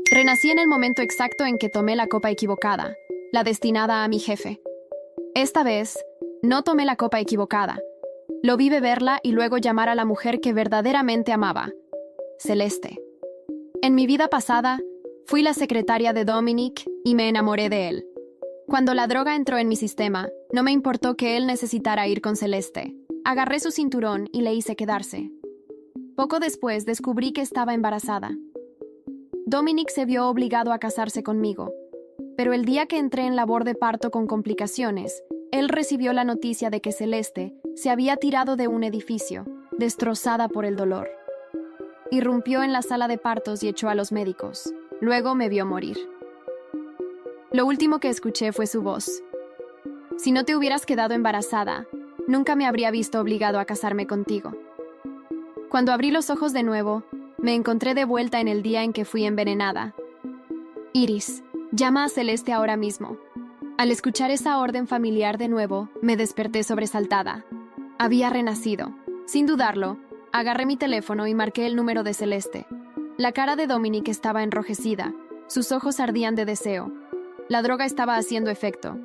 Renací en el momento exacto en que tomé la copa equivocada, la destinada a mi jefe. Esta vez, no tomé la copa equivocada. Lo vi beberla y luego llamar a la mujer que verdaderamente amaba, Celeste. En mi vida pasada, fui la secretaria de Dominic y me enamoré de él. Cuando la droga entró en mi sistema, no me importó que él necesitara ir con Celeste. Agarré su cinturón y le hice quedarse. Poco después descubrí que estaba embarazada. Dominic se vio obligado a casarse conmigo, pero el día que entré en labor de parto con complicaciones, él recibió la noticia de que Celeste se había tirado de un edificio, destrozada por el dolor. Irrumpió en la sala de partos y echó a los médicos. Luego me vio morir. Lo último que escuché fue su voz. Si no te hubieras quedado embarazada, nunca me habría visto obligado a casarme contigo. Cuando abrí los ojos de nuevo, me encontré de vuelta en el día en que fui envenenada. Iris, llama a Celeste ahora mismo. Al escuchar esa orden familiar de nuevo, me desperté sobresaltada. Había renacido. Sin dudarlo, agarré mi teléfono y marqué el número de Celeste. La cara de Dominic estaba enrojecida. Sus ojos ardían de deseo. La droga estaba haciendo efecto.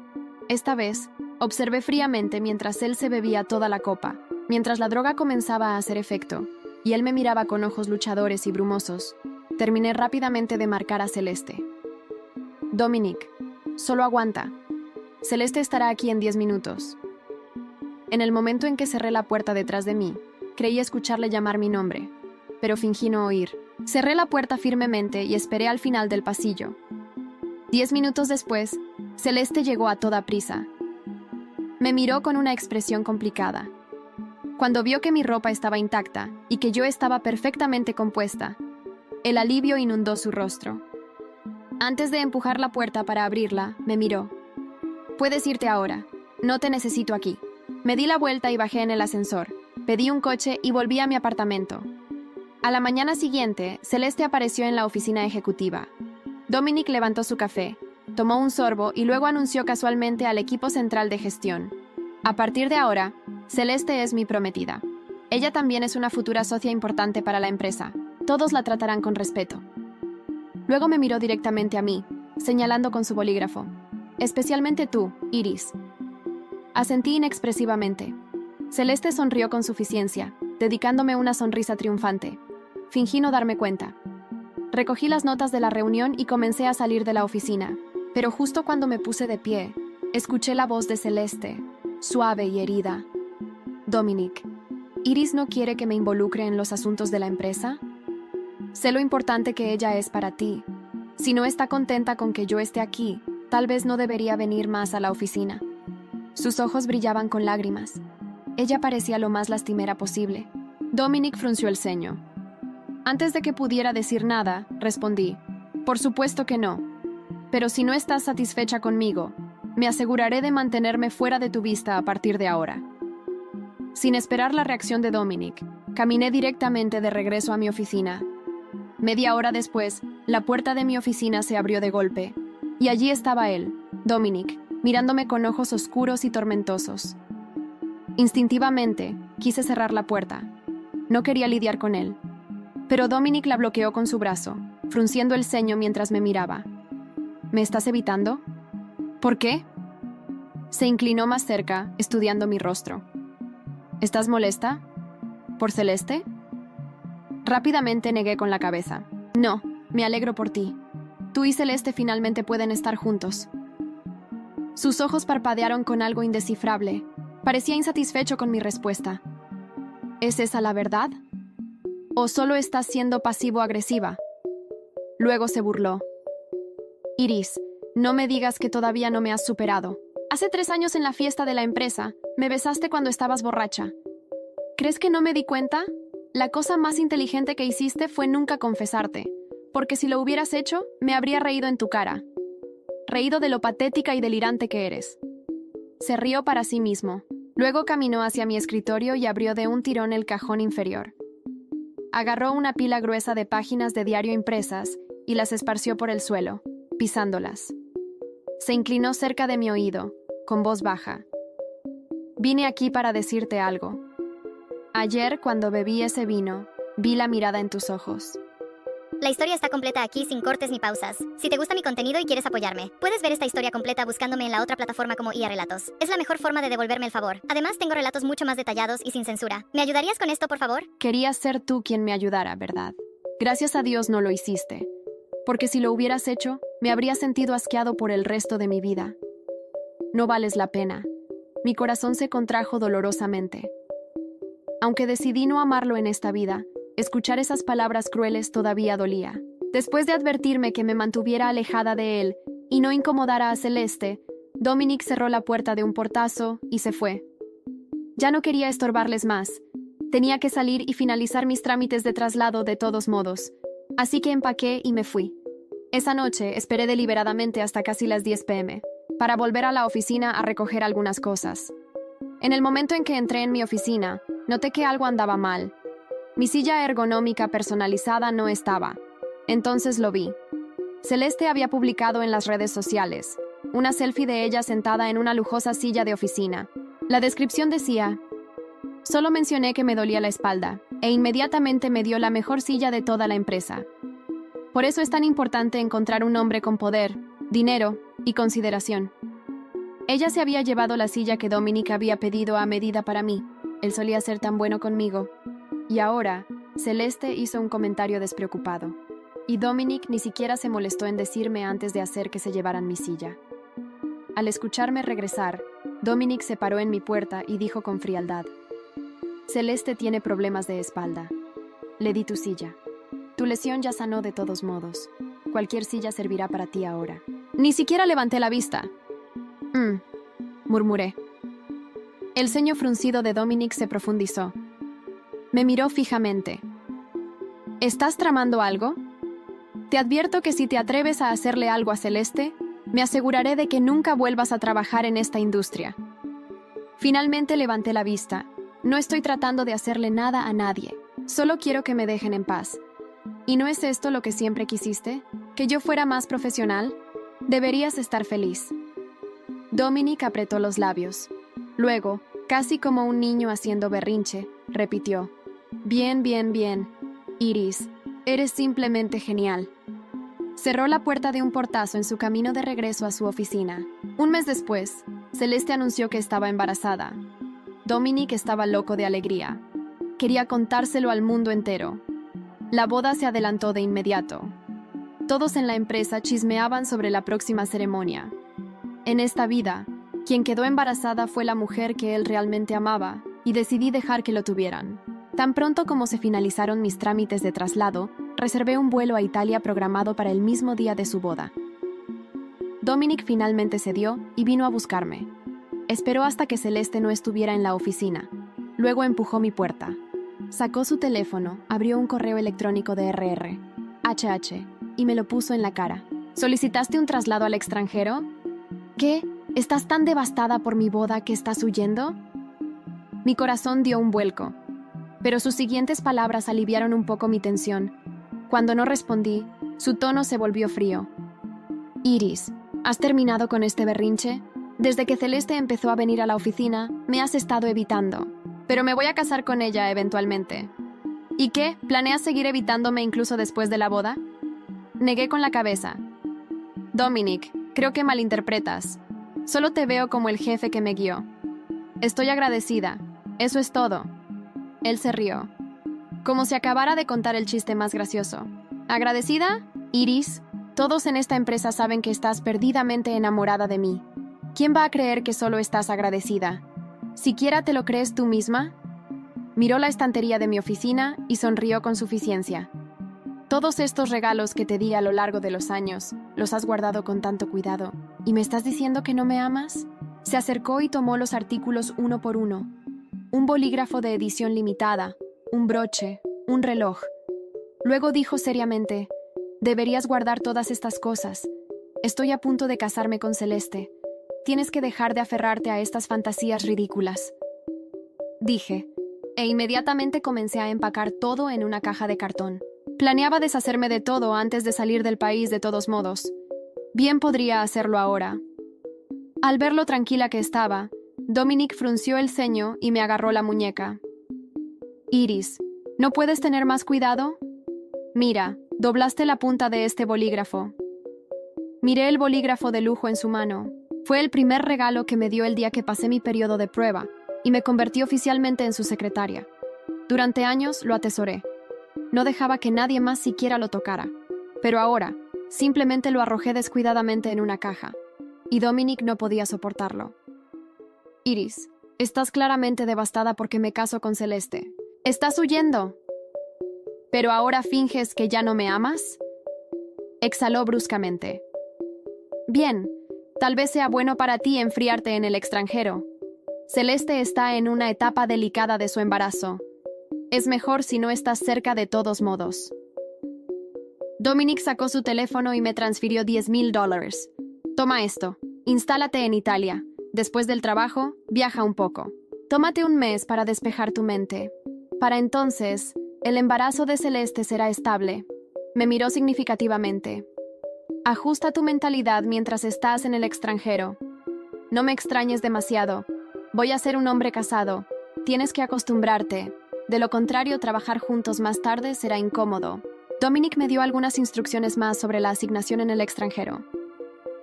Esta vez, observé fríamente mientras él se bebía toda la copa, mientras la droga comenzaba a hacer efecto, y él me miraba con ojos luchadores y brumosos. Terminé rápidamente de marcar a Celeste. Dominic, solo aguanta. Celeste estará aquí en 10 minutos. En el momento en que cerré la puerta detrás de mí, creí escucharle llamar mi nombre, pero fingí no oír. Cerré la puerta firmemente y esperé al final del pasillo. 10 minutos después, Celeste llegó a toda prisa. Me miró con una expresión complicada. Cuando vio que mi ropa estaba intacta y que yo estaba perfectamente compuesta, el alivio inundó su rostro. Antes de empujar la puerta para abrirla, me miró. Puedes irte ahora. No te necesito aquí. Me di la vuelta y bajé en el ascensor. Pedí un coche y volví a mi apartamento. A la mañana siguiente, Celeste apareció en la oficina ejecutiva. Dominic levantó su café, tomó un sorbo y luego anunció casualmente al equipo central de gestión. A partir de ahora, Celeste es mi prometida. Ella también es una futura socia importante para la empresa. Todos la tratarán con respeto. Luego me miró directamente a mí, señalando con su bolígrafo. Especialmente tú, Iris. Asentí inexpresivamente. Celeste sonrió con suficiencia, dedicándome una sonrisa triunfante. Fingí no darme cuenta. Recogí las notas de la reunión y comencé a salir de la oficina. Pero justo cuando me puse de pie, escuché la voz de Celeste, suave y herida. Dominic, ¿Iris no quiere que me involucre en los asuntos de la empresa? Sé lo importante que ella es para ti. Si no está contenta con que yo esté aquí, tal vez no debería venir más a la oficina. Sus ojos brillaban con lágrimas. Ella parecía lo más lastimera posible. Dominic frunció el ceño. Antes de que pudiera decir nada, respondí, por supuesto que no. Pero si no estás satisfecha conmigo, me aseguraré de mantenerme fuera de tu vista a partir de ahora. Sin esperar la reacción de Dominic, caminé directamente de regreso a mi oficina. Media hora después, la puerta de mi oficina se abrió de golpe, y allí estaba él, Dominic, mirándome con ojos oscuros y tormentosos. Instintivamente, quise cerrar la puerta. No quería lidiar con él. Pero Dominic la bloqueó con su brazo, frunciendo el ceño mientras me miraba. ¿Me estás evitando? ¿Por qué? Se inclinó más cerca, estudiando mi rostro. ¿Estás molesta? ¿Por Celeste? Rápidamente negué con la cabeza. No, me alegro por ti. Tú y Celeste finalmente pueden estar juntos. Sus ojos parpadearon con algo indescifrable. Parecía insatisfecho con mi respuesta. ¿Es esa la verdad? ¿O solo estás siendo pasivo-agresiva? Luego se burló. Iris, no me digas que todavía no me has superado. Hace 3 años en la fiesta de la empresa, me besaste cuando estabas borracha. ¿Crees que no me di cuenta? La cosa más inteligente que hiciste fue nunca confesarte, porque si lo hubieras hecho, me habría reído en tu cara. Reído de lo patética y delirante que eres. Se rió para sí mismo. Luego caminó hacia mi escritorio y abrió de un tirón el cajón inferior. Agarró una pila gruesa de páginas de diario impresas y las esparció por el suelo, pisándolas. Se inclinó cerca de mi oído, con voz baja. Vine aquí para decirte algo. Ayer, cuando bebí ese vino, vi la mirada en tus ojos. La historia está completa aquí sin cortes ni pausas. Si te gusta mi contenido y quieres apoyarme, puedes ver esta historia completa buscándome en la otra plataforma como IA Relatos. Es la mejor forma de devolverme el favor. Además, tengo relatos mucho más detallados y sin censura. ¿Me ayudarías con esto, por favor? Querías ser tú quien me ayudara, ¿verdad? Gracias a Dios no lo hiciste. Porque si lo hubieras hecho, me habría sentido asqueado por el resto de mi vida. No vales la pena. Mi corazón se contrajo dolorosamente. Aunque decidí no amarlo en esta vida, escuchar esas palabras crueles todavía dolía. Después de advertirme que me mantuviera alejada de él y no incomodara a Celeste, Dominic cerró la puerta de un portazo y se fue. Ya no quería estorbarles más. Tenía que salir y finalizar mis trámites de traslado de todos modos. Así que empaqué y me fui. Esa noche esperé deliberadamente hasta casi las 10 p.m. para volver a la oficina a recoger algunas cosas. En el momento en que entré en mi oficina, noté que algo andaba mal. Mi silla ergonómica personalizada no estaba. Entonces lo vi. Celeste había publicado en las redes sociales una selfie de ella sentada en una lujosa silla de oficina. La descripción decía: solo mencioné que me dolía la espalda, e inmediatamente me dio la mejor silla de toda la empresa. Por eso es tan importante encontrar un hombre con poder, dinero y consideración. Ella se había llevado la silla que Dominic había pedido a medida para mí. Él solía ser tan bueno conmigo. Y ahora, Celeste hizo un comentario despreocupado. Y Dominic ni siquiera se molestó en decirme antes de hacer que se llevaran mi silla. Al escucharme regresar, Dominic se paró en mi puerta y dijo con frialdad: Celeste tiene problemas de espalda. Le di tu silla. Tu lesión ya sanó de todos modos. Cualquier silla servirá para ti ahora. Ni siquiera levanté la vista. Murmuré. El ceño fruncido de Dominic se profundizó. Me miró fijamente. ¿Estás tramando algo? Te advierto que si te atreves a hacerle algo a Celeste, me aseguraré de que nunca vuelvas a trabajar en esta industria. Finalmente levanté la vista. No estoy tratando de hacerle nada a nadie. Solo quiero que me dejen en paz. ¿Y no es esto lo que siempre quisiste? ¿Que yo fuera más profesional? Deberías estar feliz. Dominic apretó los labios. Luego, casi como un niño haciendo berrinche, repitió: Bien, bien, bien. Iris, eres simplemente genial. Cerró la puerta de un portazo en su camino de regreso a su oficina. Un mes después, Celeste anunció que estaba embarazada. Dominic estaba loco de alegría. Quería contárselo al mundo entero. La boda se adelantó de inmediato. Todos en la empresa chismeaban sobre la próxima ceremonia. En esta vida, quien quedó embarazada fue la mujer que él realmente amaba, y decidí dejar que lo tuvieran. Tan pronto como se finalizaron mis trámites de traslado, reservé un vuelo a Italia programado para el mismo día de su boda. Dominic finalmente cedió y vino a buscarme. Esperó hasta que Celeste no estuviera en la oficina. Luego empujó mi puerta. Sacó su teléfono, abrió un correo electrónico de HH, y me lo puso en la cara. ¿Solicitaste un traslado al extranjero? ¿Qué? ¿Estás tan devastada por mi boda que estás huyendo? Mi corazón dio un vuelco, pero sus siguientes palabras aliviaron un poco mi tensión. Cuando no respondí, su tono se volvió frío. Iris, ¿has terminado con este berrinche? Desde que Celeste empezó a venir a la oficina, me has estado evitando, pero me voy a casar con ella eventualmente. ¿Y qué? ¿Planeas seguir evitándome incluso después de la boda? Negué con la cabeza. Dominic, creo que malinterpretas. Solo te veo como el jefe que me guió. Estoy agradecida. Eso es todo. Él se rió, como si acabara de contar el chiste más gracioso. ¿Agradecida? Iris, todos en esta empresa saben que estás perdidamente enamorada de mí. ¿Quién va a creer que solo estás agradecida? ¿Siquiera te lo crees tú misma? Miró la estantería de mi oficina y sonrió con suficiencia. Todos estos regalos que te di a lo largo de los años, los has guardado con tanto cuidado. ¿Y me estás diciendo que no me amas? Se acercó y tomó los artículos uno por uno. Un bolígrafo de edición limitada, un broche, un reloj. Luego dijo seriamente: deberías guardar todas estas cosas. Estoy a punto de casarme con Celeste. Tienes que dejar de aferrarte a estas fantasías ridículas. Dije, e inmediatamente comencé a empacar todo en una caja de cartón. Planeaba deshacerme de todo antes de salir del país de todos modos. Bien podría hacerlo ahora. Al ver lo tranquila que estaba, Dominic frunció el ceño y me agarró la muñeca. Iris, ¿no puedes tener más cuidado? Mira, Doblaste la punta de este bolígrafo. Miré el bolígrafo de lujo en su mano. Fue el primer regalo que me dio el día que pasé mi periodo de prueba y me convertí oficialmente en su secretaria. Durante años lo atesoré. No dejaba que nadie más siquiera lo tocara. Pero ahora, simplemente lo arrojé descuidadamente en una caja. Y Dominic no podía soportarlo. Iris, estás claramente devastada porque me caso con Celeste. ¡Estás huyendo! ¿Pero ahora finges que ya no me amas? Exhaló bruscamente. Bien, tal vez sea bueno para ti enfriarte en el extranjero. Celeste está en una etapa delicada de su embarazo. Es mejor si no estás cerca de todos modos. Dominic sacó su teléfono y me transfirió $10,000. Toma esto, instálate en Italia. Después del trabajo, viaja un poco. Tómate un mes para despejar tu mente. Para entonces, el embarazo de Celeste será estable. Me miró significativamente. Ajusta tu mentalidad mientras estás en el extranjero. No me extrañes demasiado. Voy a ser un hombre casado. Tienes que acostumbrarte. De lo contrario, trabajar juntos más tarde será incómodo. Dominic me dio algunas instrucciones más sobre la asignación en el extranjero.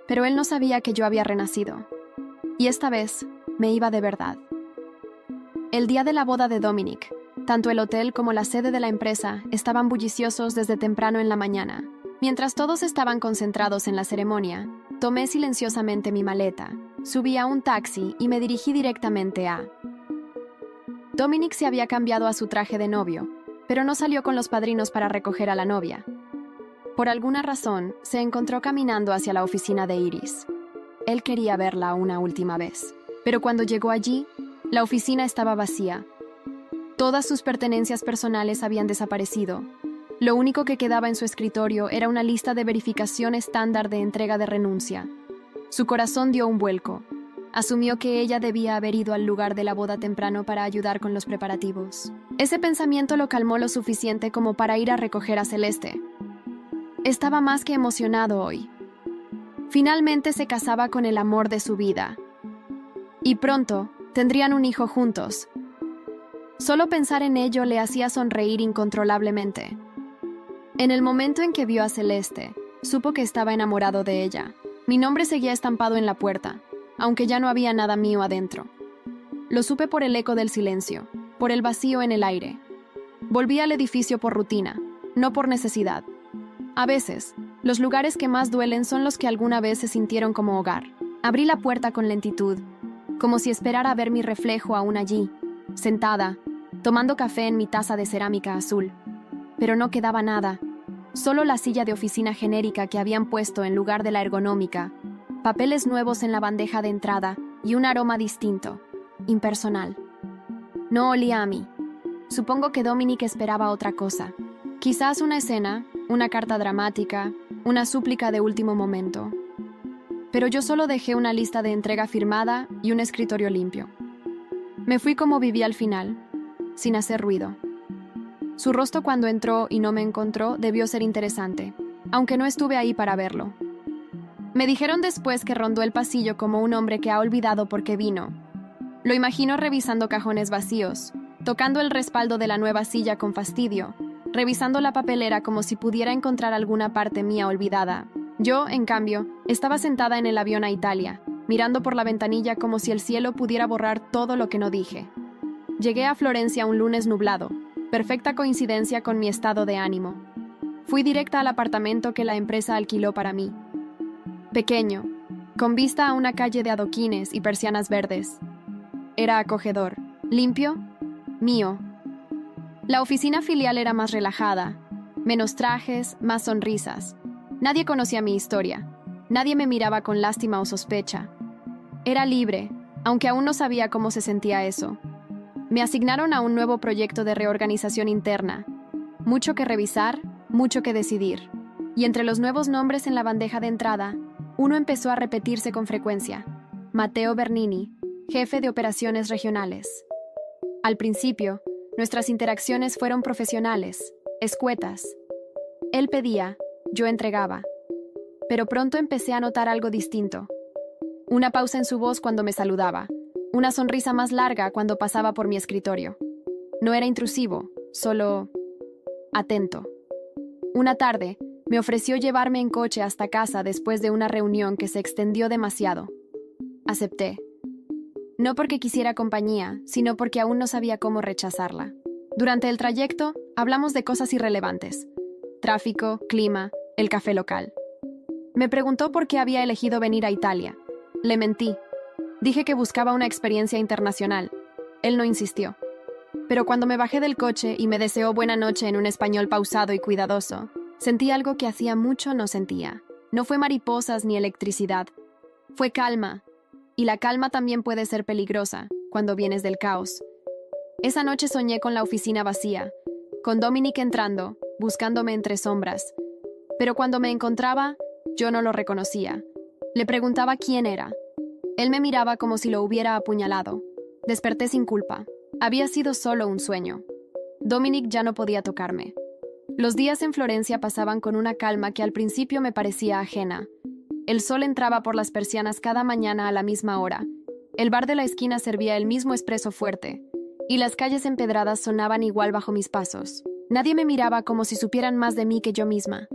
Pero él no sabía que yo había renacido. Y esta vez, me iba de verdad. El día de la boda de Dominic, tanto el hotel como la sede de la empresa estaban bulliciosos desde temprano en la mañana. Mientras todos estaban concentrados en la ceremonia, tomé silenciosamente mi maleta, subí a un taxi y me dirigí directamente a... Dominic se había cambiado a su traje de novio, pero no salió con los padrinos para recoger a la novia. Por alguna razón, se encontró caminando hacia la oficina de Iris. Él quería verla una última vez, pero cuando llegó allí, la oficina estaba vacía. Todas sus pertenencias personales habían desaparecido. Lo único que quedaba en su escritorio era una lista de verificación estándar de entrega de renuncia. Su corazón dio un vuelco. Asumió que ella debía haber ido al lugar de la boda temprano para ayudar con los preparativos. Ese pensamiento lo calmó lo suficiente como para ir a recoger a Celeste. Estaba más que emocionado hoy. Finalmente se casaba con el amor de su vida. Y pronto tendrían un hijo juntos. Solo pensar en ello le hacía sonreír incontrolablemente. En el momento en que vio a Celeste, supo que estaba enamorado de ella. Mi nombre seguía estampado en la puerta, aunque ya no había nada mío adentro. Lo supe por el eco del silencio, por el vacío en el aire. Volví al edificio por rutina, no por necesidad. A veces, los lugares que más duelen son los que alguna vez se sintieron como hogar. Abrí la puerta con lentitud, como si esperara ver mi reflejo aún allí, sentada, tomando café en mi taza de cerámica azul. Pero no quedaba nada, solo la silla de oficina genérica que habían puesto en lugar de la ergonómica, papeles nuevos en la bandeja de entrada y un aroma distinto, impersonal. No olía a mí. Supongo que Dominic esperaba otra cosa. Quizás una escena, una carta dramática, una súplica de último momento. Pero yo solo dejé una lista de entrega firmada y un escritorio limpio. Me fui como viví al final, sin hacer ruido. Su rostro cuando entró y no me encontró debió ser interesante, aunque no estuve ahí para verlo. Me dijeron después que rondó el pasillo como un hombre que ha olvidado por qué vino. Lo imagino revisando cajones vacíos, tocando el respaldo de la nueva silla con fastidio, revisando la papelera como si pudiera encontrar alguna parte mía olvidada. Yo, en cambio, estaba sentada en el avión a Italia, mirando por la ventanilla como si el cielo pudiera borrar todo lo que no dije. Llegué a Florencia un lunes nublado, perfecta coincidencia con mi estado de ánimo. Fui directa al apartamento que la empresa alquiló para mí. Pequeño, con vista a una calle de adoquines y persianas verdes. Era acogedor, limpio, mío. La oficina filial era más relajada, menos trajes, más sonrisas. Nadie conocía mi historia, nadie me miraba con lástima o sospecha. Era libre, aunque aún no sabía cómo se sentía eso. Me asignaron a un nuevo proyecto de reorganización interna. Mucho que revisar, mucho que decidir. Y entre los nuevos nombres en la bandeja de entrada, uno empezó a repetirse con frecuencia. Matteo Bernini, jefe de operaciones regionales. Al principio, nuestras interacciones fueron profesionales, escuetas. Él pedía, yo entregaba. Pero pronto empecé a notar algo distinto. Una pausa en su voz cuando me saludaba, una sonrisa más larga cuando pasaba por mi escritorio. No era intrusivo, solo atento. Una tarde, me ofreció llevarme en coche hasta casa después de una reunión que se extendió demasiado. Acepté. No porque quisiera compañía, sino porque aún no sabía cómo rechazarla. Durante el trayecto, hablamos de cosas irrelevantes. Tráfico, clima, el café local. Me preguntó por qué había elegido venir a Italia. Le mentí. Dije que buscaba una experiencia internacional. Él no insistió. Pero cuando me bajé del coche y me deseó buena noche en un español pausado y cuidadoso, sentí algo que hacía mucho no sentía. No fue mariposas ni electricidad. Fue calma. Y la calma también puede ser peligrosa cuando vienes del caos. Esa noche soñé con la oficina vacía, con Dominic entrando, buscándome entre sombras. Pero cuando me encontraba, yo no lo reconocía. Le preguntaba quién era. Él me miraba como si lo hubiera apuñalado. Desperté sin culpa. Había sido solo un sueño. Dominic ya no podía tocarme. Los días en Florencia pasaban con una calma que al principio me parecía ajena. El sol entraba por las persianas cada mañana a la misma hora. El bar de la esquina servía el mismo espresso fuerte. Y las calles empedradas sonaban igual bajo mis pasos. Nadie me miraba como si supieran más de mí que yo misma.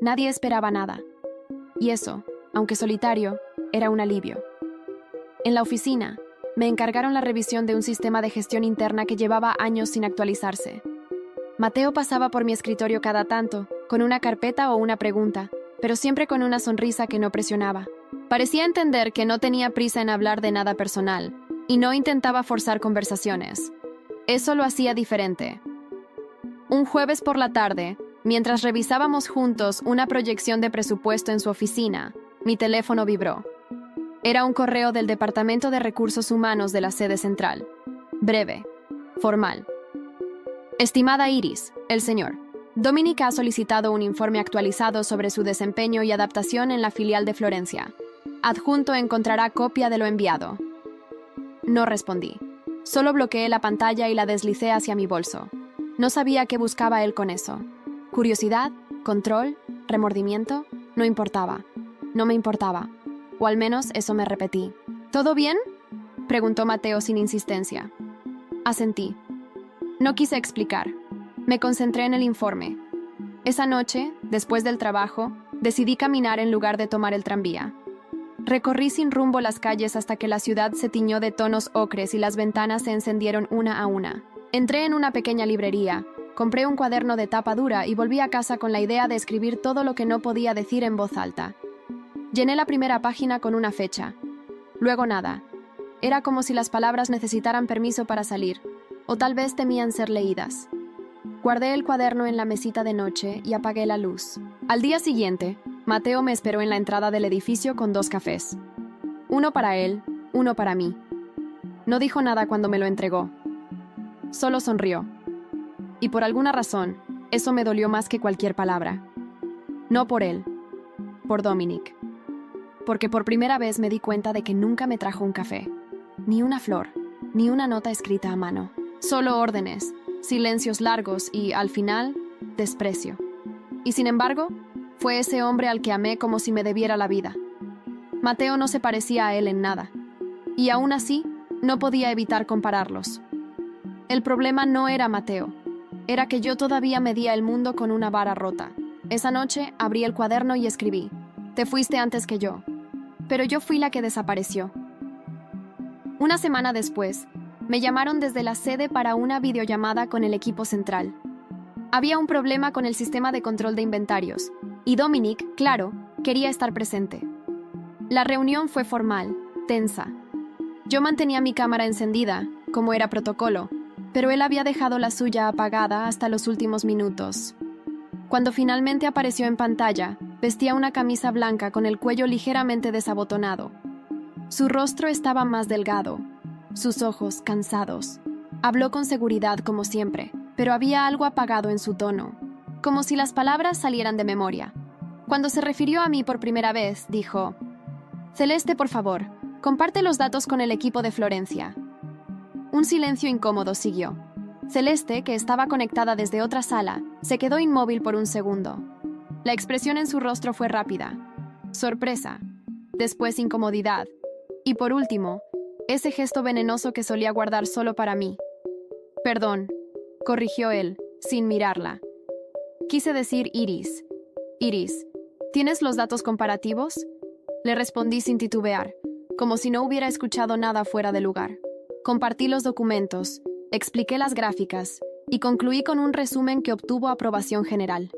Nadie esperaba nada. Y eso, aunque solitario, era un alivio. En la oficina, me encargaron la revisión de un sistema de gestión interna que llevaba años sin actualizarse. Mateo pasaba por mi escritorio cada tanto, con una carpeta o una pregunta, pero siempre con una sonrisa que no presionaba. Parecía entender que no tenía prisa en hablar de nada personal, y no intentaba forzar conversaciones. Eso lo hacía diferente. Un jueves por la tarde, mientras revisábamos juntos una proyección de presupuesto en su oficina, mi teléfono vibró. Era un correo del Departamento de Recursos Humanos de la sede central. Breve, formal. Estimada Iris, el señor Dominic ha solicitado un informe actualizado sobre su desempeño y adaptación en la filial de Florencia. Adjunto encontrará copia de lo enviado. No respondí. Solo bloqueé la pantalla y la deslicé hacia mi bolso. No sabía qué buscaba él con eso. ¿Curiosidad? ¿Control? ¿Remordimiento? No importaba. No me importaba. O al menos eso me repetí. ¿Todo bien?, preguntó Mateo sin insistencia. Asentí. No quise explicar. Me concentré en el informe. Esa noche, después del trabajo, decidí caminar en lugar de tomar el tranvía. Recorrí sin rumbo las calles hasta que la ciudad se tiñó de tonos ocres y las ventanas se encendieron una a una. Entré en una pequeña librería, compré un cuaderno de tapa dura y volví a casa con la idea de escribir todo lo que no podía decir en voz alta. Llené la primera página con una fecha. Luego nada. Era como si las palabras necesitaran permiso para salir, o tal vez temían ser leídas. Guardé el cuaderno en la mesita de noche y apagué la luz. Al día siguiente, Mateo me esperó en la entrada del edificio con 2 cafés. Uno para él, uno para mí. No dijo nada cuando me lo entregó. Solo sonrió. Y por alguna razón, eso me dolió más que cualquier palabra. No por él, por Dominic. Porque por primera vez me di cuenta de que nunca me trajo un café, ni una flor, ni una nota escrita a mano. Solo órdenes, silencios largos y, al final, desprecio. Y sin embargo, fue ese hombre al que amé como si me debiera la vida. Mateo no se parecía a él en nada. Y aún así, no podía evitar compararlos. El problema no era Mateo. Era que yo todavía medía el mundo con una vara rota. Esa noche abrí el cuaderno y escribí: «Te fuiste antes que yo». Pero yo fui la que desapareció. Una semana después, me llamaron desde la sede para una videollamada con el equipo central. Había un problema con el sistema de control de inventarios, y Dominic, claro, quería estar presente. La reunión fue formal, tensa. Yo mantenía mi cámara encendida, como era protocolo, pero él había dejado la suya apagada hasta los últimos minutos. Cuando finalmente apareció en pantalla, vestía una camisa blanca con el cuello ligeramente desabotonado. Su rostro estaba más delgado, sus ojos cansados. Habló con seguridad como siempre, pero había algo apagado en su tono, como si las palabras salieran de memoria. Cuando se refirió a mí por primera vez, dijo: «Celeste, por favor, comparte los datos con el equipo de Florencia». Un silencio incómodo siguió. Celeste, que estaba conectada desde otra sala, se quedó inmóvil por un segundo. La expresión en su rostro fue rápida. Sorpresa, después incomodidad, y por último, ese gesto venenoso que solía guardar solo para mí. «Perdón», corrigió él, sin mirarla. Quise decir Iris. Iris, ¿tienes los datos comparativos? Le respondí sin titubear, como si no hubiera escuchado nada fuera de lugar. Compartí los documentos, expliqué las gráficas y concluí con un resumen que obtuvo aprobación general.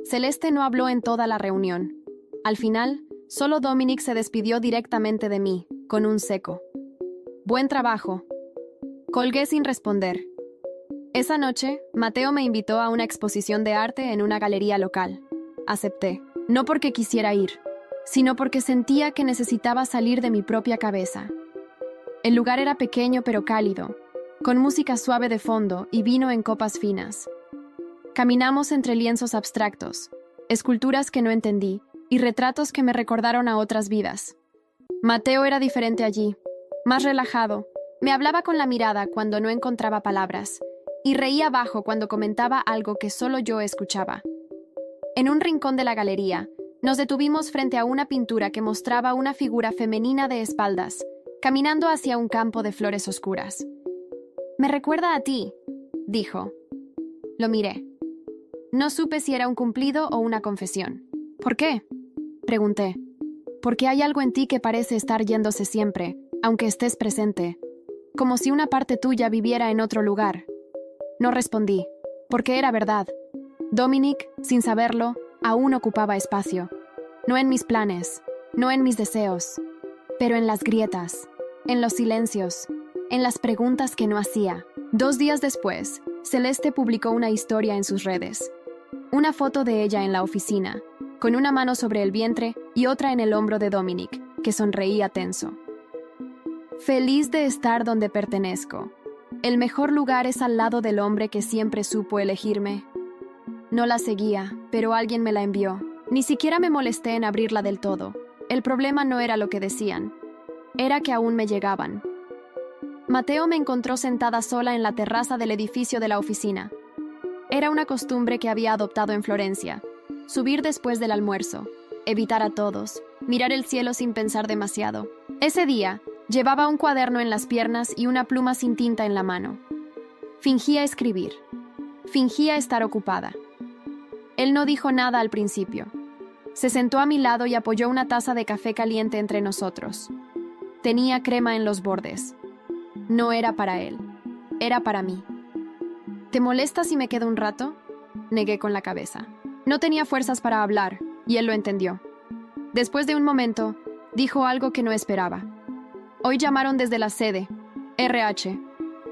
Celeste no habló en toda la reunión. Al final, solo Dominic se despidió directamente de mí, con un seco. Buen trabajo. Colgué sin responder. Esa noche, Mateo me invitó a una exposición de arte en una galería local. Acepté, no porque quisiera ir, sino porque sentía que necesitaba salir de mi propia cabeza. El lugar era pequeño pero cálido, con música suave de fondo y vino en copas finas. Caminamos entre lienzos abstractos, esculturas que no entendí y retratos que me recordaron a otras vidas. Mateo era diferente allí, más relajado, me hablaba con la mirada cuando no encontraba palabras y reía bajo cuando comentaba algo que solo yo escuchaba. En un rincón de la galería, nos detuvimos frente a una pintura que mostraba una figura femenina de espaldas, caminando hacia un campo de flores oscuras. «Me recuerda a ti», dijo. Lo miré. No supe si era un cumplido o una confesión. «¿Por qué?», pregunté. «Porque hay algo en ti que parece estar yéndose siempre, aunque estés presente, como si una parte tuya viviera en otro lugar». No respondí, porque era verdad. Dominic, sin saberlo, aún ocupaba espacio. No en mis planes, no en mis deseos, pero en las grietas, en los silencios, en las preguntas que no hacía. 2 días después, Celeste publicó una historia en sus redes. Una foto de ella en la oficina, con una mano sobre el vientre y otra en el hombro de Dominic, que sonreía tenso. «Feliz de estar donde pertenezco. El mejor lugar es al lado del hombre que siempre supo elegirme». No la seguía, pero alguien me la envió. Ni siquiera me molesté en abrirla del todo. El problema no era lo que decían. Era que aún me llegaban. Mateo me encontró sentada sola en la terraza del edificio de la oficina. Era una costumbre que había adoptado en Florencia. Subir después del almuerzo, evitar a todos, mirar el cielo sin pensar demasiado. Ese día, llevaba un cuaderno en las piernas y una pluma sin tinta en la mano. Fingía escribir. Fingía estar ocupada. Él no dijo nada al principio. Se sentó a mi lado y apoyó una taza de café caliente entre nosotros. Tenía crema en los bordes. No era para él. Era para mí. «¿Te molesta si me quedo un rato?», negué con la cabeza. No tenía fuerzas para hablar, y él lo entendió. Después de un momento, dijo algo que no esperaba. «Hoy llamaron desde la sede, RH.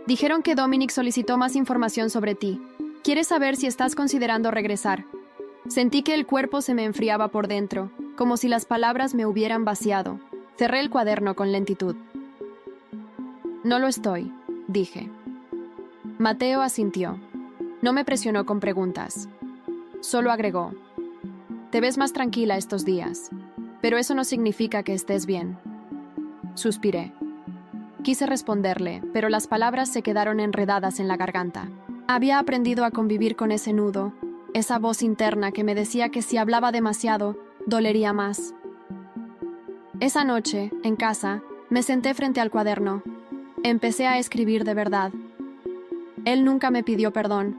Dijeron que Dominic solicitó más información sobre ti. Quiere saber si estás considerando regresar». Sentí que el cuerpo se me enfriaba por dentro, como si las palabras me hubieran vaciado. Cerré el cuaderno con lentitud. «No lo estoy», dije. Mateo asintió. No me presionó con preguntas. Solo agregó: «Te ves más tranquila estos días, pero eso no significa que estés bien». Suspiré. Quise responderle, pero las palabras se quedaron enredadas en la garganta. Había aprendido a convivir con ese nudo, esa voz interna que me decía que si hablaba demasiado, dolería más. Esa noche, en casa, me senté frente al cuaderno. Empecé a escribir de verdad. Él nunca me pidió perdón,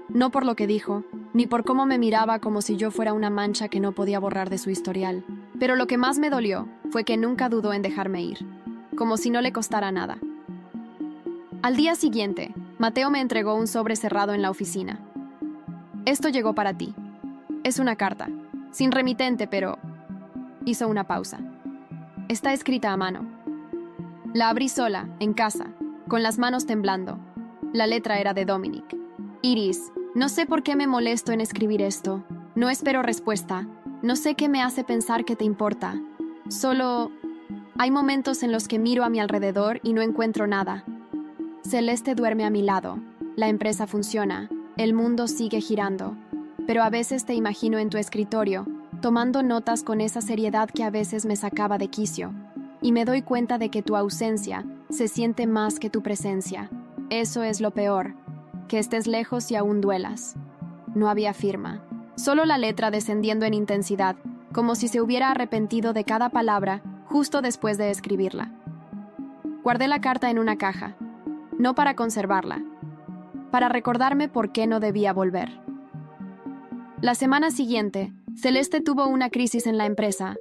no por lo que dijo, ni por cómo me miraba como si yo fuera una mancha que no podía borrar de su historial. Pero lo que más me dolió fue que nunca dudó en dejarme ir, como si no le costara nada. Al día siguiente, Mateo me entregó un sobre cerrado en la oficina. «Esto llegó para ti. Es una carta, sin remitente, pero...». Hizo una pausa. «Está escrita a mano». La abrí sola, en casa, con las manos temblando. La letra era de Dominic. «Iris, no sé por qué me molesto en escribir esto. No espero respuesta. No sé qué me hace pensar que te importa. Solo... hay momentos en los que miro a mi alrededor y no encuentro nada. Celeste duerme a mi lado. La empresa funciona. El mundo sigue girando. Pero a veces te imagino en tu escritorio, tomando notas con esa seriedad que a veces me sacaba de quicio. Y me doy cuenta de que tu ausencia se siente más que tu presencia. Eso es lo peor, que estés lejos y aún duelas». No había firma. Solo la letra descendiendo en intensidad, como si se hubiera arrepentido de cada palabra justo después de escribirla. Guardé la carta en una caja, no para conservarla, para recordarme por qué no debía volver. La semana siguiente, Celeste tuvo una crisis en la empresa.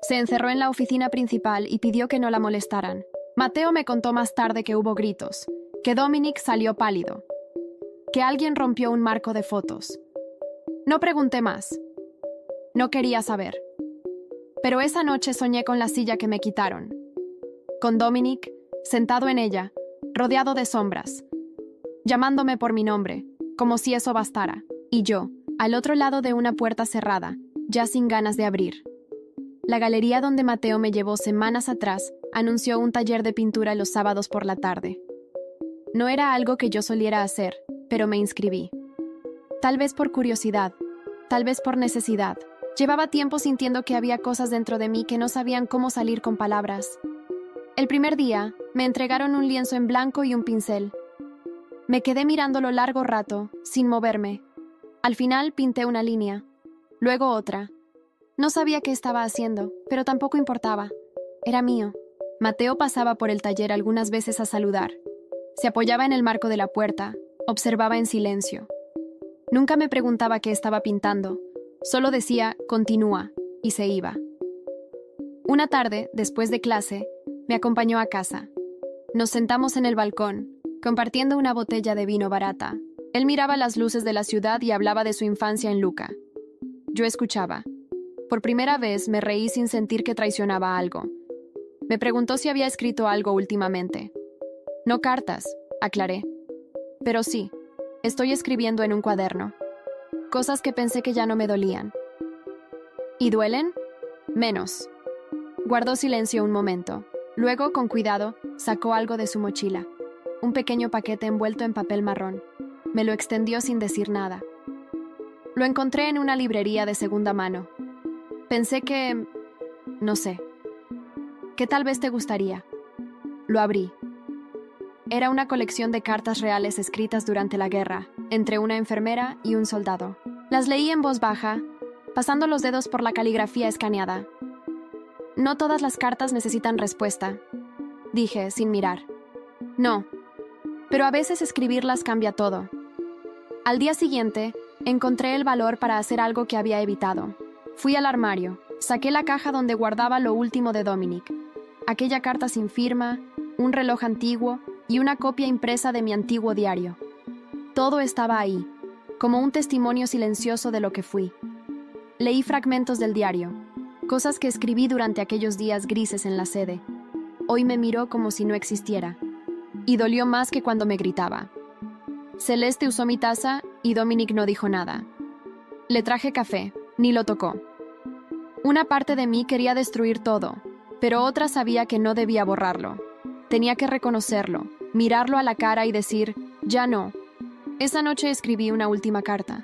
Se encerró en la oficina principal y pidió que no la molestaran. Mateo me contó más tarde que hubo gritos, que Dominic salió pálido, que alguien rompió un marco de fotos. No pregunté más. No quería saber. Pero esa noche soñé con la silla que me quitaron. Con Dominic, sentado en ella, rodeado de sombras, llamándome por mi nombre, como si eso bastara. Y yo, al otro lado de una puerta cerrada, ya sin ganas de abrir. La galería donde Mateo me llevó semanas atrás anunció un taller de pintura los sábados por la tarde. No era algo que yo soliera hacer, pero me inscribí. Tal vez por curiosidad, tal vez por necesidad. Llevaba tiempo sintiendo que había cosas dentro de mí que no sabían cómo salir con palabras. El primer día, me entregaron un lienzo en blanco y un pincel. Me quedé mirándolo largo rato, sin moverme. Al final pinté una línea, luego otra. No sabía qué estaba haciendo, pero tampoco importaba. Era mío. Mateo pasaba por el taller algunas veces a saludar. Se apoyaba en el marco de la puerta, observaba en silencio. Nunca me preguntaba qué estaba pintando. Solo decía, continúa, y se iba. Una tarde, después de clase, me acompañó a casa. Nos sentamos en el balcón, compartiendo una botella de vino barata. Él miraba las luces de la ciudad y hablaba de su infancia en Lucca. Yo escuchaba. Por primera vez me reí sin sentir que traicionaba algo. Me preguntó si había escrito algo últimamente. No cartas, aclaré. Pero sí, estoy escribiendo en un cuaderno. Cosas que pensé que ya no me dolían. ¿Y duelen? Menos. Guardó silencio un momento. Luego, con cuidado, sacó algo de su mochila. Un pequeño paquete envuelto en papel marrón. Me lo extendió sin decir nada. Lo encontré en una librería de segunda mano. Pensé que... no sé. Que tal vez te gustaría. Lo abrí. Era una colección de cartas reales escritas durante la guerra, entre una enfermera y un soldado. Las leí en voz baja, pasando los dedos por la caligrafía escaneada. No todas las cartas necesitan respuesta, dije, sin mirar. No, pero a veces escribirlas cambia todo. Al día siguiente, encontré el valor para hacer algo que había evitado. Fui al armario, saqué la caja donde guardaba lo último de Dominic. Aquella carta sin firma, un reloj antiguo y una copia impresa de mi antiguo diario. Todo estaba ahí, como un testimonio silencioso de lo que fui. Leí fragmentos del diario, cosas que escribí durante aquellos días grises en la sede. Hoy me miró como si no existiera, y dolió más que cuando me gritaba. Celeste usó mi taza y Dominic no dijo nada. Le traje café, ni lo tocó. Una parte de mí quería destruir todo, pero otra sabía que no debía borrarlo. Tenía que reconocerlo, mirarlo a la cara y decir, ya no. Esa noche escribí una última carta.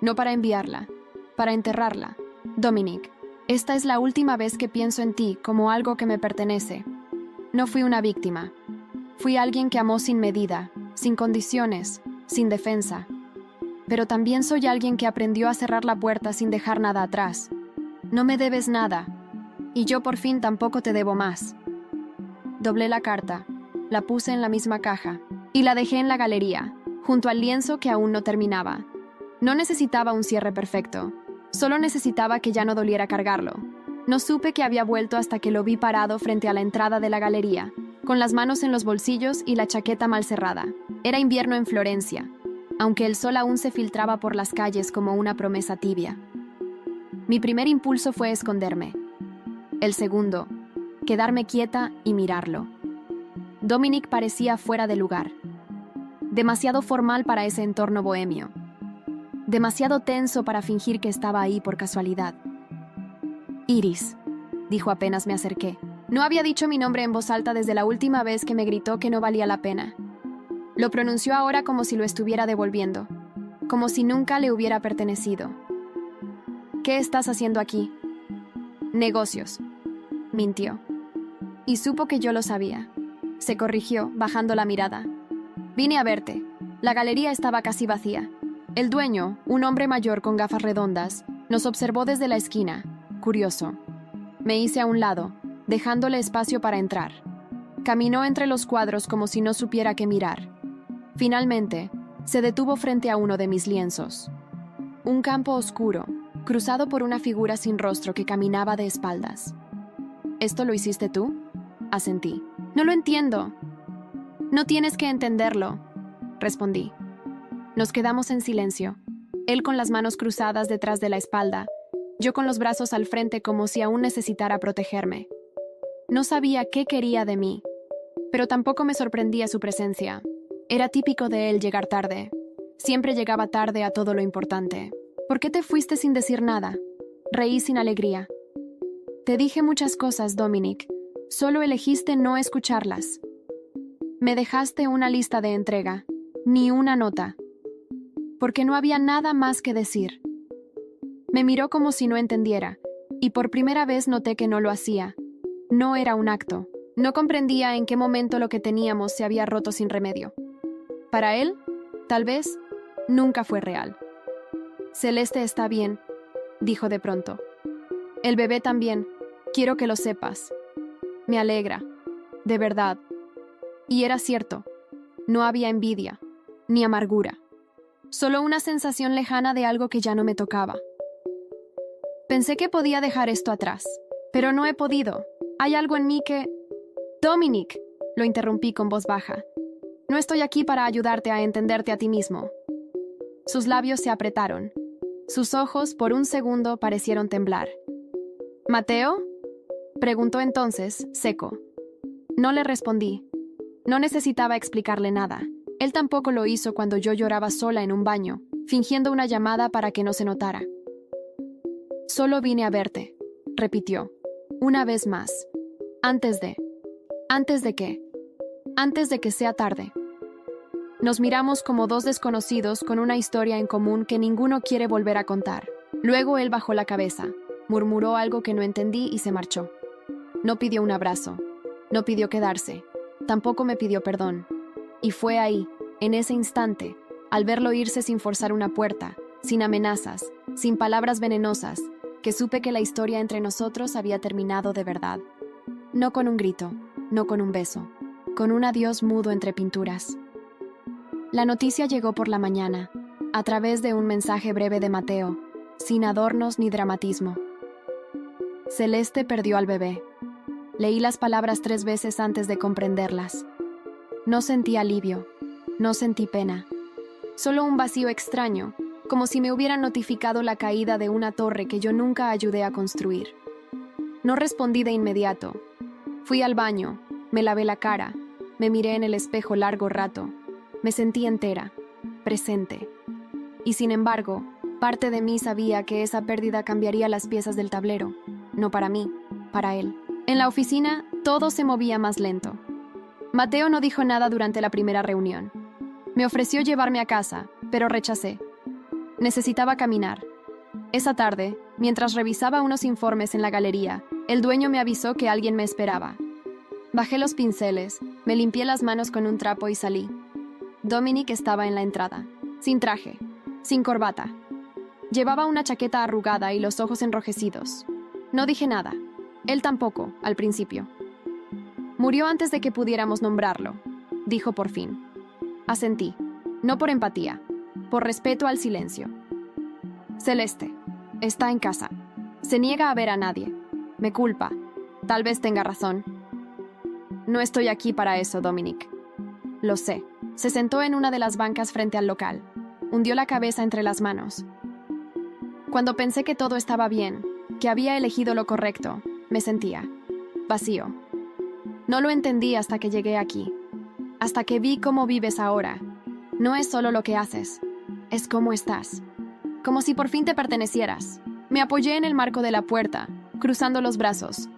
No para enviarla, para enterrarla. Dominic, esta es la última vez que pienso en ti como algo que me pertenece. No fui una víctima. Fui alguien que amó sin medida, sin condiciones, sin defensa. Pero también soy alguien que aprendió a cerrar la puerta sin dejar nada atrás. No me debes nada, y yo por fin tampoco te debo más. Doblé la carta, la puse en la misma caja y la dejé en la galería, junto al lienzo que aún no terminaba. No necesitaba un cierre perfecto, solo necesitaba que ya no doliera cargarlo. No supe que había vuelto hasta que lo vi parado frente a la entrada de la galería, con las manos en los bolsillos y la chaqueta mal cerrada. Era invierno en Florencia, aunque el sol aún se filtraba por las calles como una promesa tibia. Mi primer impulso fue esconderme. El segundo, quedarme quieta y mirarlo. Dominic parecía fuera de lugar. Demasiado formal para ese entorno bohemio. Demasiado tenso para fingir que estaba ahí por casualidad. Iris, dijo apenas me acerqué. No había dicho mi nombre en voz alta desde la última vez que me gritó que no valía la pena. Lo pronunció ahora como si lo estuviera devolviendo, como si nunca le hubiera pertenecido. ¿Qué estás haciendo aquí? Negocios, mintió. Y supo que yo lo sabía. Se corrigió, bajando la mirada. Vine a verte. La galería estaba casi vacía. El dueño, un hombre mayor con gafas redondas, nos observó desde la esquina, curioso. Me hice a un lado, dejándole espacio para entrar. Caminó entre los cuadros como si no supiera qué mirar. Finalmente, se detuvo frente a uno de mis lienzos. Un campo oscuro, cruzado por una figura sin rostro que caminaba de espaldas. ¿Esto lo hiciste tú? Asentí. No lo entiendo. No tienes que entenderlo, respondí. Nos quedamos en silencio, él con las manos cruzadas detrás de la espalda, yo con los brazos al frente como si aún necesitara protegerme. No sabía qué quería de mí, pero tampoco me sorprendía su presencia. Era típico de él llegar tarde. Siempre llegaba tarde a todo lo importante. ¿Por qué te fuiste sin decir nada? Reí sin alegría. Te dije muchas cosas, Dominic. Solo elegiste no escucharlas. Me dejaste una lista de entrega, ni una nota. Porque no había nada más que decir. Me miró como si no entendiera, y por primera vez noté que no lo hacía. No era un acto. No comprendía en qué momento lo que teníamos se había roto sin remedio. Para él, tal vez, nunca fue real. Celeste está bien, dijo de pronto. El bebé también, quiero que lo sepas. Me alegra, de verdad. Y era cierto, no había envidia, ni amargura. Solo una sensación lejana de algo que ya no me tocaba. Pensé que podía dejar esto atrás, pero no he podido. Hay algo en mí que... Dominic, lo interrumpí con voz baja. No estoy aquí para ayudarte a entenderte a ti mismo. Sus labios se apretaron. Sus ojos, por un segundo, parecieron temblar. ¿Mateo? Preguntó entonces, seco. No le respondí. No necesitaba explicarle nada. Él tampoco lo hizo cuando yo lloraba sola en un baño, fingiendo una llamada para que no se notara. Solo vine a verte, repitió, una vez más. ¿Antes de qué? Antes de que sea tarde. Nos miramos como dos desconocidos con una historia en común que ninguno quiere volver a contar. Luego él bajó la cabeza, murmuró algo que no entendí y se marchó. No pidió un abrazo, no pidió quedarse, tampoco me pidió perdón. Y fue ahí, en ese instante, al verlo irse sin forzar una puerta, sin amenazas, sin palabras venenosas, que supe que la historia entre nosotros había terminado de verdad. No con un grito, no con un beso, con un adiós mudo entre pinturas. La noticia llegó por la mañana, a través de un mensaje breve de Mateo, sin adornos ni dramatismo. Celeste perdió al bebé. Leí las palabras 3 veces antes de comprenderlas. No sentí alivio, no sentí pena. Solo un vacío extraño, como si me hubieran notificado la caída de una torre que yo nunca ayudé a construir. No respondí de inmediato. Fui al baño, me lavé la cara, me miré en el espejo largo rato. Me sentí entera, presente. Y sin embargo, parte de mí sabía que esa pérdida cambiaría las piezas del tablero. No para mí, para él. En la oficina, todo se movía más lento. Mateo no dijo nada durante la primera reunión. Me ofreció llevarme a casa, pero rechacé. Necesitaba caminar. Esa tarde, mientras revisaba unos informes en la galería, el dueño me avisó que alguien me esperaba. Bajé los pinceles, me limpié las manos con un trapo y salí. Dominic estaba en la entrada, sin traje, sin corbata. Llevaba una chaqueta arrugada y los ojos enrojecidos. No dije nada. Él tampoco, al principio. Murió antes de que pudiéramos nombrarlo, dijo por fin. Asentí, no por empatía, por respeto al silencio. Celeste, está en casa. Se niega a ver a nadie. Me culpa. Tal vez tenga razón. No estoy aquí para eso, Dominic. Lo sé. Se sentó en una de las bancas frente al local. Hundió la cabeza entre las manos. Cuando pensé que todo estaba bien, que había elegido lo correcto, me sentía vacío. No lo entendí hasta que llegué aquí. Hasta que vi cómo vives ahora. No es solo lo que haces, es cómo estás. Como si por fin te pertenecieras. Me apoyé en el marco de la puerta, cruzando los brazos.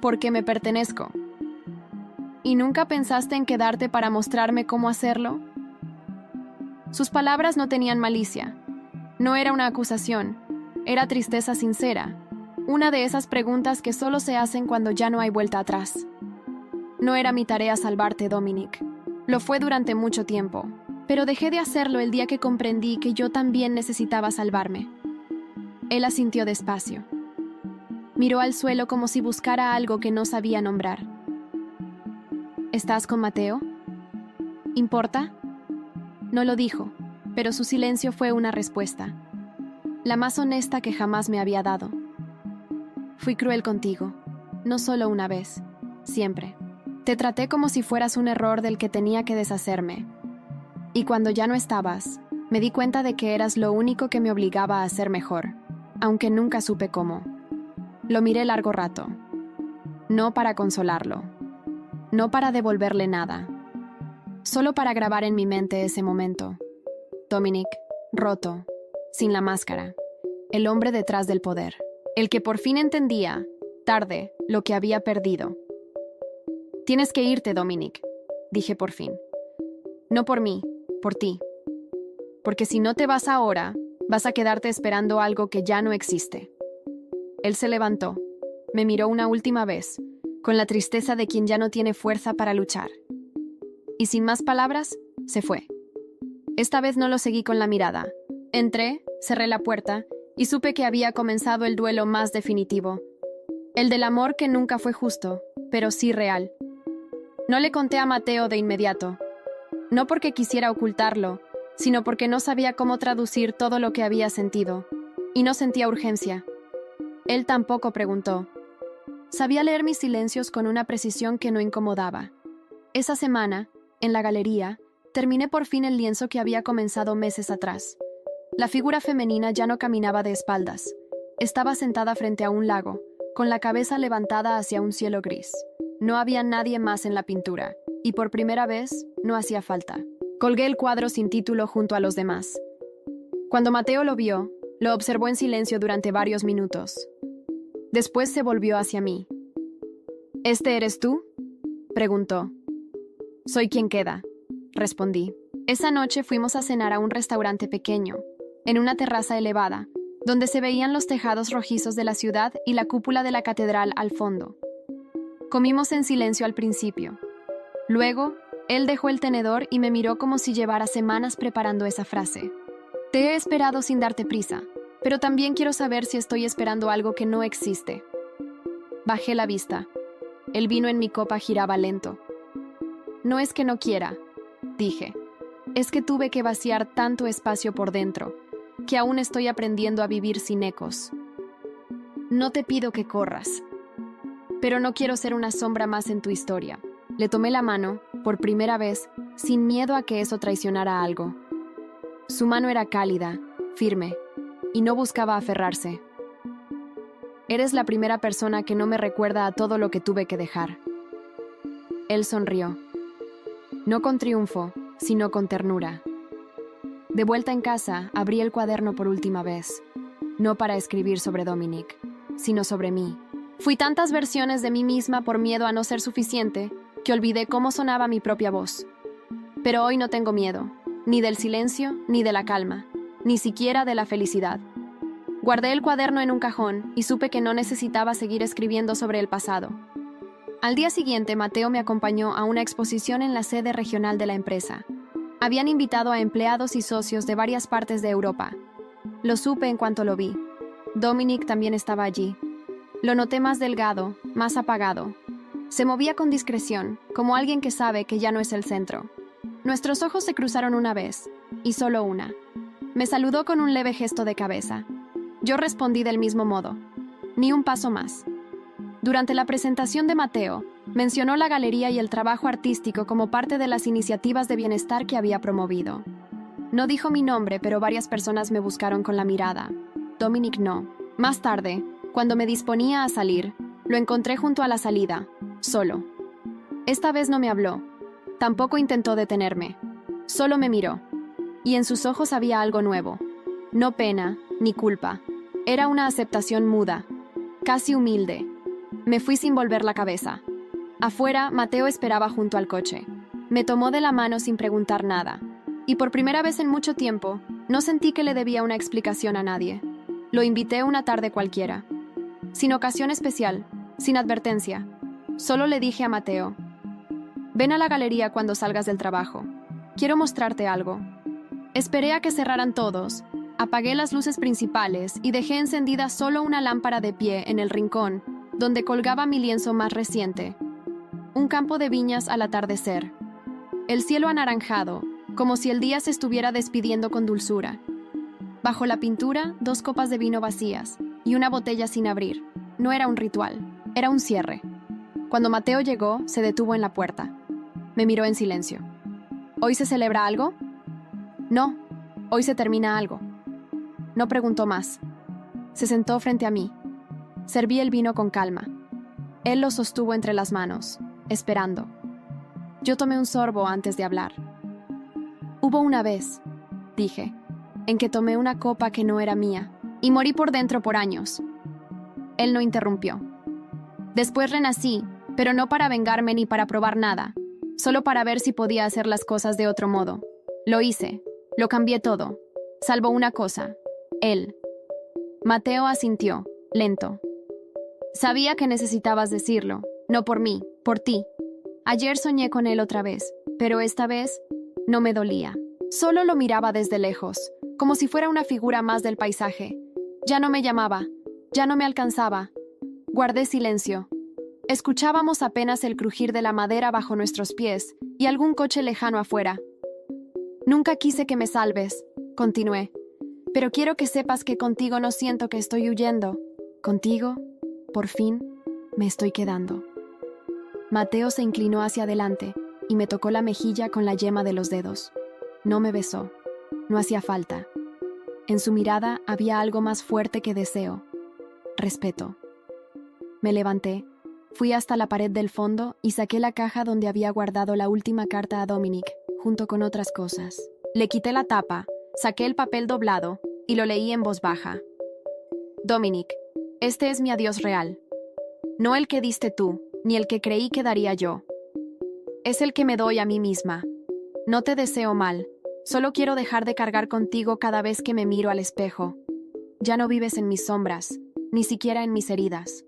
Porque me pertenezco. ¿Y nunca pensaste en quedarte para mostrarme cómo hacerlo? Sus palabras no tenían malicia. No era una acusación. Era tristeza sincera. Una de esas preguntas que solo se hacen cuando ya no hay vuelta atrás. No era mi tarea salvarte, Dominic. Lo fue durante mucho tiempo. Pero dejé de hacerlo el día que comprendí que yo también necesitaba salvarme. Él asintió despacio. Miró al suelo como si buscara algo que no sabía nombrar. ¿Estás con Mateo? ¿Importa? No lo dijo, pero su silencio fue una respuesta. la más honesta que jamás me había dado. Fui cruel contigo, no solo una vez, siempre. Te traté como si fueras un error del que tenía que deshacerme. Y cuando ya no estabas, me di cuenta de que eras lo único que me obligaba a ser mejor, aunque nunca supe cómo. Lo miré largo rato. No para consolarlo. No para devolverle nada. Solo para grabar en mi mente ese momento. Dominic, roto, sin la máscara. El hombre detrás del poder. El que por fin entendía, tarde, lo que había perdido. Tienes que irte, Dominic, dije por fin. No por mí, por ti. Porque si no te vas ahora, vas a quedarte esperando algo que ya no existe. Él se levantó, me miró una última vez, con la tristeza de quien ya no tiene fuerza para luchar. Y sin más palabras, se fue. Esta vez no lo seguí con la mirada. Entré, cerré la puerta y supe que había comenzado el duelo más definitivo. El del amor que nunca fue justo, pero sí real. No le conté a Mateo de inmediato. No porque quisiera ocultarlo, sino porque no sabía cómo traducir todo lo que había sentido. Y no sentía urgencia. Él tampoco preguntó. Sabía leer mis silencios con una precisión que no incomodaba. Esa semana, en la galería, terminé por fin el lienzo que había comenzado meses atrás. La figura femenina ya no caminaba de espaldas. Estaba sentada frente a un lago, con la cabeza levantada hacia un cielo gris. No había nadie más en la pintura, y por primera vez no hacía falta. Colgué el cuadro sin título junto a los demás. Cuando Mateo lo vio, lo observó en silencio durante varios minutos. Después se volvió hacia mí. ¿Este eres tú?, preguntó. Soy quien queda, respondí. Esa noche fuimos a cenar a un restaurante pequeño, en una terraza elevada, donde se veían los tejados rojizos de la ciudad y la cúpula de la catedral al fondo. Comimos en silencio al principio. Luego, él dejó el tenedor y me miró como si llevara semanas preparando esa frase. Te he esperado sin darte prisa, pero también quiero saber si estoy esperando algo que no existe. Bajé la vista. El vino en mi copa giraba lento. No es que no quiera, dije. Es que tuve que vaciar tanto espacio por dentro, que aún estoy aprendiendo a vivir sin ecos. No te pido que corras, pero no quiero ser una sombra más en tu historia. Le tomé la mano, por primera vez, sin miedo a que eso traicionara algo. Su mano era cálida, firme, y no buscaba aferrarse. Eres la primera persona que no me recuerda a todo lo que tuve que dejar. Él sonrió. No con triunfo, sino con ternura. De vuelta en casa, abrí el cuaderno por última vez. No para escribir sobre Dominic, sino sobre mí. Fui tantas versiones de mí misma por miedo a no ser suficiente, que olvidé cómo sonaba mi propia voz. Pero hoy no tengo miedo, ni del silencio, ni de la calma, ni siquiera de la felicidad. Guardé el cuaderno en un cajón y supe que no necesitaba seguir escribiendo sobre el pasado. Al día siguiente, Mateo me acompañó a una exposición en la sede regional de la empresa. Habían invitado a empleados y socios de varias partes de Europa. Lo supe en cuanto lo vi. Dominic también estaba allí. Lo noté más delgado, más apagado. Se movía con discreción, como alguien que sabe que ya no es el centro. Nuestros ojos se cruzaron una vez, y solo una. Me saludó con un leve gesto de cabeza. Yo respondí del mismo modo. Ni un paso más. Durante la presentación de Mateo, mencionó la galería y el trabajo artístico como parte de las iniciativas de bienestar que había promovido. No dijo mi nombre, pero varias personas me buscaron con la mirada. Dominic no. Más tarde, cuando me disponía a salir, lo encontré junto a la salida, solo. Esta vez no me habló. Tampoco intentó detenerme. Solo me miró. Y en sus ojos había algo nuevo. No pena, ni culpa. Era una aceptación muda, casi humilde. Me fui sin volver la cabeza. Afuera, Mateo esperaba junto al coche. Me tomó de la mano sin preguntar nada. Y por primera vez en mucho tiempo, no sentí que le debía una explicación a nadie. Lo invité una tarde cualquiera. Sin ocasión especial, sin advertencia. Solo le dije a Mateo: ven a la galería cuando salgas del trabajo. Quiero mostrarte algo. Esperé a que cerraran todos, apagué las luces principales y dejé encendida solo una lámpara de pie en el rincón, donde colgaba mi lienzo más reciente. Un campo de viñas al atardecer. El cielo anaranjado, como si el día se estuviera despidiendo con dulzura. Bajo la pintura, 2 copas de vino vacías y una botella sin abrir. No era un ritual, era un cierre. Cuando Mateo llegó, se detuvo en la puerta. Me miró en silencio. ¿Hoy se celebra algo? No, hoy se termina algo. No preguntó más. Se sentó frente a mí. Serví el vino con calma. Él lo sostuvo entre las manos, esperando. Yo tomé un sorbo antes de hablar. Hubo una vez, dije, en que tomé una copa que no era mía y morí por dentro por años. Él no interrumpió. Después renací, pero no para vengarme ni para probar nada, solo para ver si podía hacer las cosas de otro modo. Lo hice, lo cambié todo, salvo una cosa, él. Mateo asintió, lento. Sabía que necesitabas decirlo, no por mí, por ti. Ayer soñé con él otra vez, pero esta vez no me dolía. Solo lo miraba desde lejos, como si fuera una figura más del paisaje. Ya no me llamaba, ya no me alcanzaba. Guardé silencio. Escuchábamos apenas el crujir de la madera bajo nuestros pies y algún coche lejano afuera. Nunca quise que me salves, continué. Pero quiero que sepas que contigo no siento que estoy huyendo. Contigo, por fin, me estoy quedando. Mateo se inclinó hacia adelante y me tocó la mejilla con la yema de los dedos. No me besó. No hacía falta. En su mirada había algo más fuerte que deseo. Respeto. Me levanté, fui hasta la pared del fondo y saqué la caja donde había guardado la última carta a Dominic, junto con otras cosas. Le quité la tapa, saqué el papel doblado y lo leí en voz baja. Dominic, este es mi adiós real. No el que diste tú, ni el que creí que daría yo. Es el que me doy a mí misma. No te deseo mal. Solo quiero dejar de cargar contigo cada vez que me miro al espejo. Ya no vives en mis sombras, ni siquiera en mis heridas.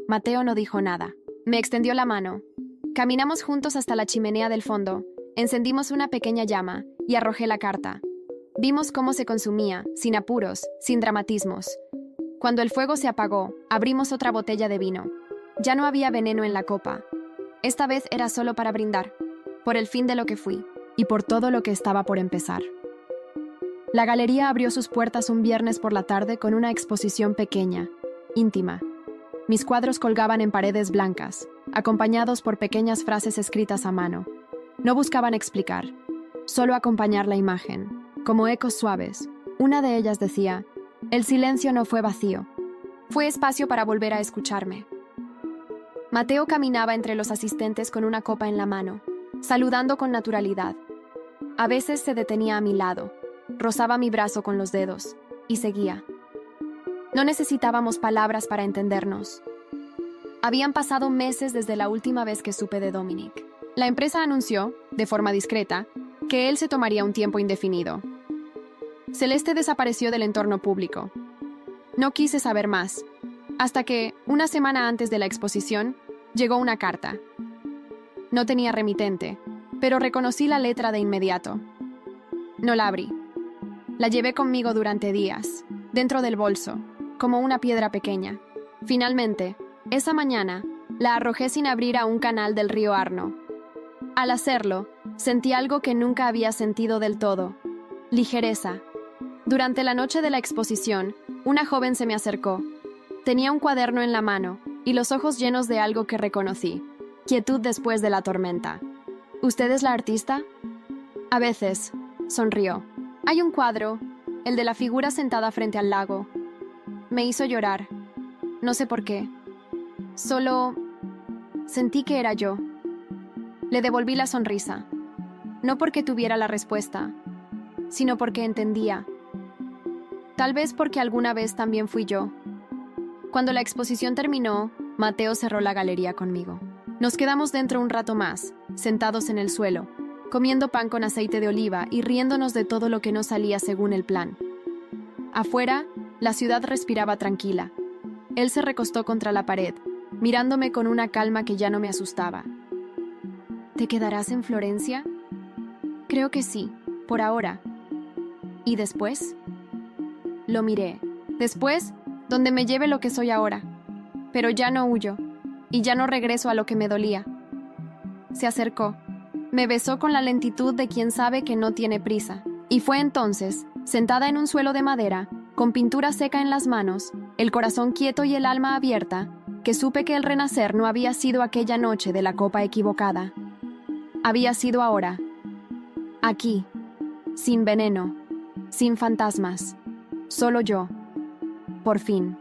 Mateo no dijo nada. Me extendió la mano. Caminamos juntos hasta la chimenea del fondo, encendimos una pequeña llama y arrojé la carta. Vimos cómo se consumía, sin apuros, sin dramatismos. Cuando el fuego se apagó, abrimos otra botella de vino. Ya no había veneno en la copa. Esta vez era solo para brindar, por el fin de lo que fui y por todo lo que estaba por empezar. La galería abrió sus puertas un viernes por la tarde con una exposición pequeña, íntima. Mis cuadros colgaban en paredes blancas, acompañados por pequeñas frases escritas a mano. No buscaban explicar, solo acompañar la imagen, como ecos suaves. Una de ellas decía: el silencio no fue vacío, fue espacio para volver a escucharme. Mateo caminaba entre los asistentes con una copa en la mano, saludando con naturalidad. A veces se detenía a mi lado, rozaba mi brazo con los dedos y seguía. No necesitábamos palabras para entendernos. Habían pasado meses desde la última vez que supe de Dominic. La empresa anunció, de forma discreta, que él se tomaría un tiempo indefinido. Celeste desapareció del entorno público. No quise saber más, hasta que, una semana antes de la exposición, llegó una carta. No tenía remitente, pero reconocí la letra de inmediato. No la abrí. La llevé conmigo durante días, dentro del bolso, como una piedra pequeña. Finalmente, esa mañana, la arrojé sin abrir a un canal del río Arno. Al hacerlo, sentí algo que nunca había sentido del todo: ligereza. Durante la noche de la exposición, una joven se me acercó. Tenía un cuaderno en la mano y los ojos llenos de algo que reconocí: quietud después de la tormenta. ¿Usted es la artista? A veces, sonrió. Hay un cuadro, el de la figura sentada frente al lago. Me hizo llorar. No sé por qué. Solo sentí que era yo. Le devolví la sonrisa. No porque tuviera la respuesta, sino porque entendía. Tal vez porque alguna vez también fui yo. Cuando la exposición terminó, Mateo cerró la galería conmigo. Nos quedamos dentro un rato más, sentados en el suelo, comiendo pan con aceite de oliva y riéndonos de todo lo que no salía según el plan. Afuera, la ciudad respiraba tranquila. Él se recostó contra la pared, mirándome con una calma que ya no me asustaba. ¿Te quedarás en Florencia? Creo que sí, por ahora. ¿Y después? Lo miré. Después, donde me lleve lo que soy ahora. Pero ya no huyo, y ya no regreso a lo que me dolía. Se acercó. Me besó con la lentitud de quien sabe que no tiene prisa. Y fue entonces sentada en un suelo de madera, con pintura seca en las manos, el corazón quieto y el alma abierta, que supe que el renacer no había sido aquella noche de la copa equivocada. Había sido ahora. Aquí. Sin veneno. Sin fantasmas. Solo yo. Por fin.